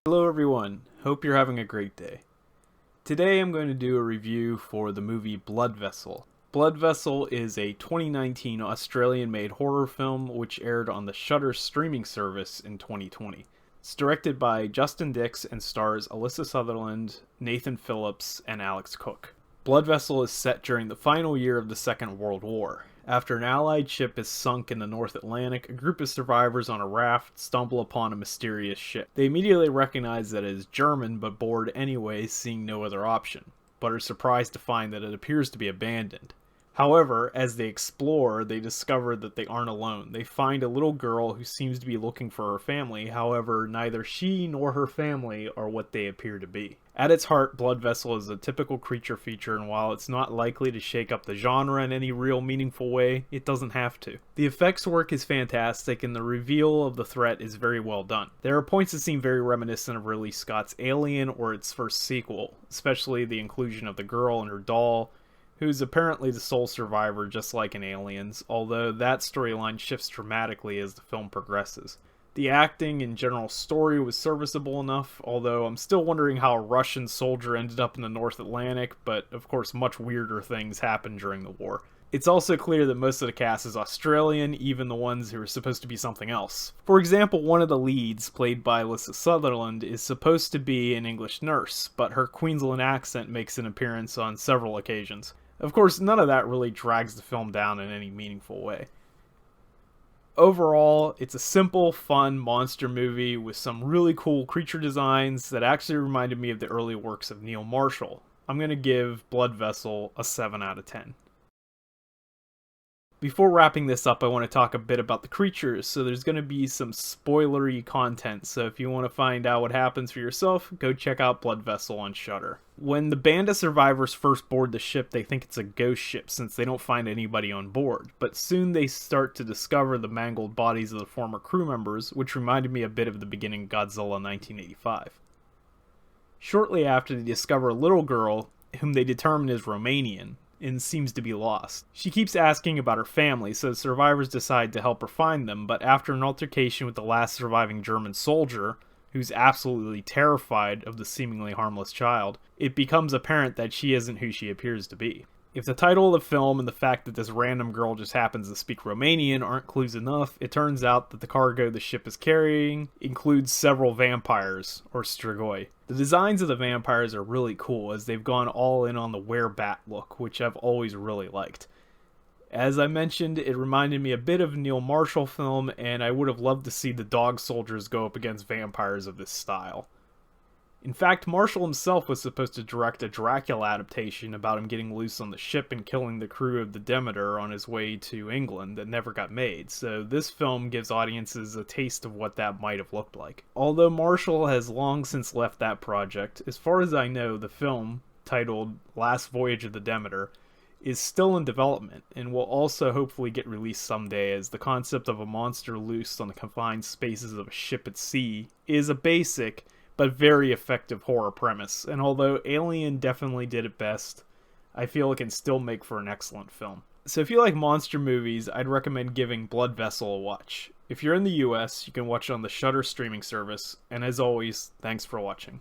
Hello everyone, hope you're having a great day. Today I'm going to do a review for the movie Blood Vessel. Blood Vessel is a 2019 Australian-made horror film which aired on the Shudder streaming service in 2020. It's directed by Justin Dix and stars Alyssa Sutherland, Nathan Phillips, and Alex Cook. Blood Vessel is set during the final year of the Second World War. After an Allied ship is sunk in the North Atlantic, a group of survivors on a raft stumble upon a mysterious ship. They immediately recognize that it is German, but board anyway, seeing no other option, but are surprised to find that it appears to be abandoned. However, as they explore, they discover that they aren't alone. They find a little girl who seems to be looking for her family, however, neither she nor her family are what they appear to be. At its heart, Blood Vessel is a typical creature feature, and while it's not likely to shake up the genre in any real meaningful way, it doesn't have to. The effects work is fantastic, and the reveal of the threat is very well done. There are points that seem very reminiscent of Ridley Scott's Alien or its first sequel, especially the inclusion of the girl and her doll, who's apparently the sole survivor just like in Aliens, although that storyline shifts dramatically as the film progresses. The acting and general story was serviceable enough, although I'm still wondering how a Russian soldier ended up in the North Atlantic, but of course much weirder things happened during the war. It's also clear that most of the cast is Australian, even the ones who are supposed to be something else. For example, one of the leads, played by Alyssa Sutherland, is supposed to be an English nurse, but her Queensland accent makes an appearance on several occasions. Of course, none of that really drags the film down in any meaningful way. Overall, it's a simple, fun monster movie with some really cool creature designs that actually reminded me of the early works of Neil Marshall. I'm going to give Blood Vessel a 7 out of 10. Before wrapping this up, I want to talk a bit about the creatures, so there's going to be some spoilery content, so if you want to find out what happens for yourself, go check out Blood Vessel on Shudder. When the band of survivors first board the ship, they think it's a ghost ship since they don't find anybody on board, but soon they start to discover the mangled bodies of the former crew members, which reminded me a bit of the beginning of Godzilla 1985. Shortly after, they discover a little girl, whom they determine is Romanian, and seems to be lost. She keeps asking about her family, so the survivors decide to help her find them, but after an altercation with the last surviving German soldier, who's absolutely terrified of the seemingly harmless child, it becomes apparent that she isn't who she appears to be. If the title of the film and the fact that this random girl just happens to speak Romanian aren't clues enough, it turns out that the cargo the ship is carrying includes several vampires, or strigoi. The designs of the vampires are really cool, as they've gone all in on the werebat look, which I've always really liked. As I mentioned, it reminded me a bit of a Neil Marshall film, and I would have loved to see the dog soldiers go up against vampires of this style. In fact, Marshall himself was supposed to direct a Dracula adaptation about him getting loose on the ship and killing the crew of the Demeter on his way to England that never got made, so this film gives audiences a taste of what that might have looked like. Although Marshall has long since left that project, as far as I know, the film, titled Last Voyage of the Demeter, is still in development and will also hopefully get released someday, as the concept of a monster loose on the confined spaces of a ship at sea is a basic but very effective horror premise, and although Alien definitely did it best, I feel it can still make for an excellent film. So if you like monster movies, I'd recommend giving Blood Vessel a watch. If you're in the US, you can watch it on the Shudder streaming service, and as always, thanks for watching.